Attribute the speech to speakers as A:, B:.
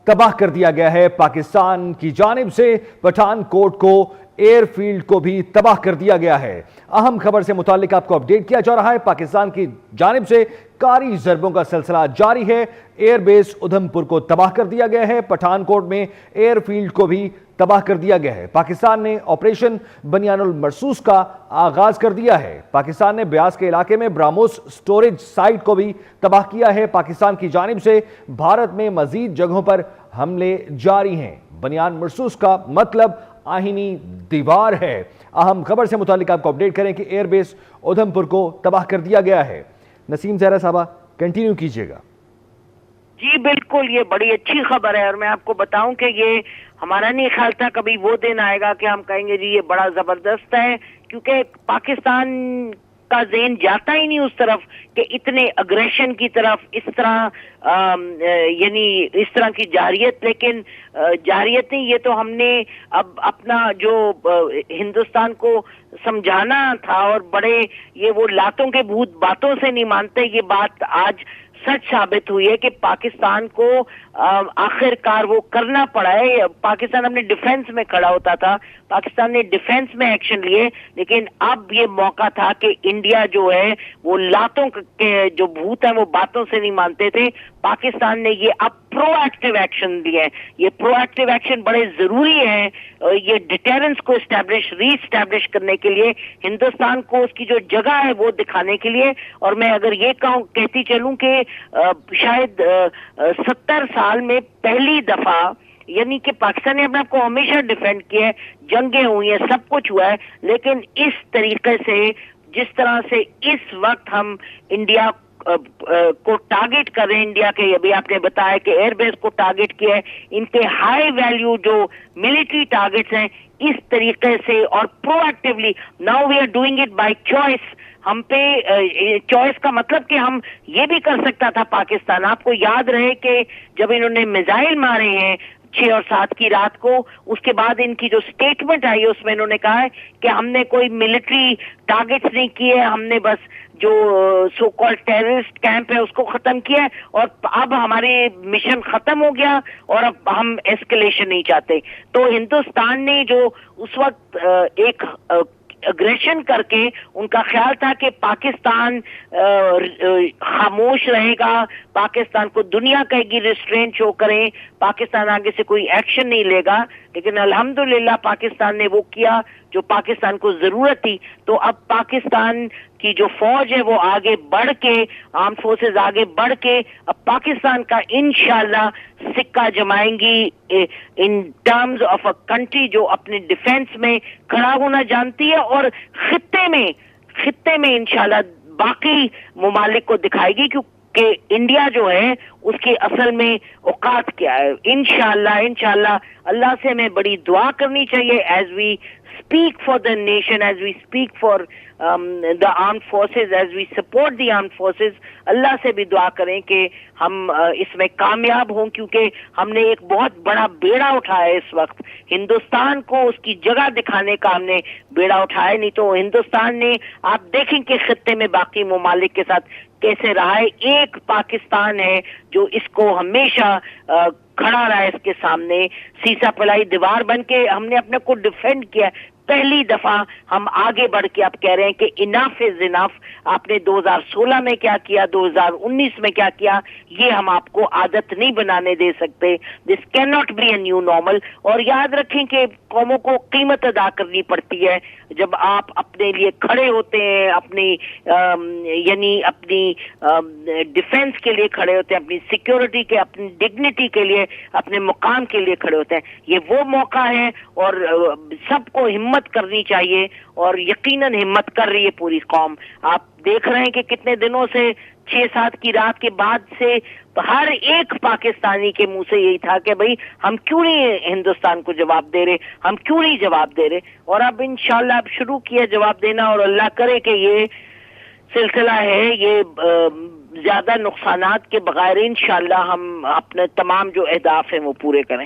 A: तबाह कर दिया गया है। पाकिस्तान की जानिब से पठानकोट को एयरफील्ड को भी तबाह कर दिया गया है। अहम खबर से मुताल्लिक आपको अपडेट किया जा रहा है। पाकिस्तान की जानिब से कारी ज़रबों का सिलसिला जारी है। एयरबेस उधमपुर को तबाह कर दिया गया है। पठानकोट में एयरफील्ड को भी तबाह कर दिया गया है। पाकिस्तान ने ऑपरेशन बनियानुल मरसूस का आगाज कर दिया है। पाकिस्तान ने ब्यास के इलाके में ब्रामोस स्टोरेज साइट को भी तबाह किया है। पाकिस्तान की जानिब से भारत में मजीद जगहों पर हमले जारी हैं। बनियान मरसूस का मतलब आहिनी दीवार है। अहम खबर से मुतालिक आपको अपडेट करें कि एयरबेस उधमपुर को तबाह कर दिया गया है। नसीम ज़हरा साहबा कंटिन्यू कीजिएगा।
B: जी बिल्कुल, ये बड़ी अच्छी खबर है और मैं आपको बताऊं कि ये हमारा नहीं ख्याल था कभी वो दिन आएगा कि हम कहेंगे जी ये बड़ा जबरदस्त है, क्योंकि पाकिस्तान का ज़हन जाता ही नहीं उस तरफ कि इतने अग्रेशन की तरफ, इस तरह यानी इस तरह की जारियत। लेकिन जारियत नहीं, ये तो हमने अब अपना जो हिंदुस्तान को समझाना था और बड़े ये वो लातों के भूत बातों से नहीं मानते, ये बात आज सच साबित हुई है कि पाकिस्तान को आखिरकार वो करना पड़ा है। पाकिस्तान अपने डिफेंस में खड़ा होता था, पाकिस्तान ने डिफेंस में एक्शन लिए, लेकिन अब ये मौका था कि इंडिया जो है वो लातों के जो भूत हैं वो बातों से नहीं मानते थे। पाकिस्तान ने ये अब प्रोएक्टिव एक्शन लिए। ये प्रोएक्टिव एक्शन बड़े जरूरी है, ये डिटेरेंस को रीस्टैब्लिश करने के लिए, हिंदुस्तान को उसकी जो जगह है वो दिखाने के लिए। और मैं अगर ये कहती चलूं कि शायद 70 साल में पहली दफा, यानी कि पाकिस्तान ने अपने आप को हमेशा डिफेंड किया है, जंगें हुई हैं, सब कुछ हुआ है, लेकिन इस तरीके से जिस तरह से इस वक्त हम इंडिया को टारगेट कर रहे हैं, इंडिया के अभी आपने बताया कि एयरबेस को टारगेट किया है, इनके हाई वैल्यू जो मिलिट्री टारगेट्स हैं, इस तरीके से और proactively now we are doing it by choice. हम पे चॉइस का मतलब कि हम ये भी कर सकता था पाकिस्तान। आपको याद रहे कि जब इन्होंने मिसाइल मारे हैं 6 और 7 की रात को, उसके बाद इनकी जो स्टेटमेंट आई है उसमें इन्होंने कहा है कि हमने कोई मिलिट्री टारगेट्स नहीं किए, हमने बस जो सो कॉल्ड टेररिस्ट कैंप है उसको खत्म किया है और अब हमारे मिशन खत्म हो गया और अब हम एस्केलेशन नहीं चाहते। तो हिंदुस्तान ने जो उस वक्त एक अग्रेशन करके, उनका ख्याल था कि पाकिस्तान खामोश रहेगा, पाकिस्तान को दुनिया कहेगी रिस्ट्रेंट शो करें, पाकिस्तान आगे से कोई एक्शन नहीं लेगा, लेकिन अल्हम्दुलिल्लाह पाकिस्तान ने वो किया जो पाकिस्तान को जरूरत थी। तो अब पाकिस्तान की जो फौज है वो आगे बढ़ के, आर्म फोर्सेस आगे बढ़ के अब पाकिस्तान का इंशाल्लाह सिक्का जमाएंगी in terms of a country जो अपने डिफेंस में खड़ा होना जानती है और खित्ते में इंशाल्लाह बाकी मुमालिक को दिखाएगी कि इंडिया जो है उसकी असल में औकात क्या है। इंशाल्लाह अल्लाह से हमें बड़ी दुआ करनी चाहिए as we speak for the nation, as we speak for the armed forces, as we support the armed forces। अल्लाह से भी दुआ करें कि हम इसमें कामयाब हों, क्योंकि हमने एक बहुत बड़ा बेड़ा उठाया है इस वक्त। हिंदुस्तान को उसकी जगह दिखाने का हमने बेड़ा उठाया, नहीं तो हिंदुस्तान ने, आप देखें कि खित्ते में बाकी मुमालिक के साथ कैसे रहा है। एक पाकिस्तान है जो इसको हमेशा खड़ा रहा है, इसके सामने सीसा पलाई दीवार बन के हमने अपने को डिफेंड किया। पहली दफा हम आगे बढ़ के आप कह रहे हैं कि इनफ इज इनफ। आपने 2016 में क्या किया, 2019 में क्या किया, ये हम आपको आदत नहीं बनाने दे सकते। This can not be a new normal. और याद रखें कि कौमों को कीमत अदा करनी पड़ती है जब आप अपने लिए खड़े होते हैं, अपनी यानी अपनी डिफेंस के लिए खड़े होते हैं, अपनी सिक्योरिटी के, अपनी डिग्निटी के लिए, अपने मुकाम के लिए खड़े होते हैं। ये वो मौका है और सबको हिम्मत करनी चाहिए और यकीनन हिम्मत कर रही है पूरी कौम। आप देख रहे हैं कि कितने दिनों से 6-7 की रात के बाद से हर एक पाकिस्तानी के मुंह से यही था कि भाई हम क्यों नहीं हिंदुस्तान को जवाब दे रहे, हम क्यों नहीं जवाब दे रहे। और अब इंशाल्लाह अब शुरू किया जवाब देना और अल्लाह करे कि ये सिलसिला है ये ज्यादा नुकसानात के बगैर इंशाल्लाह हम अपने तमाम जो अहदाफ हैं वो पूरे करें।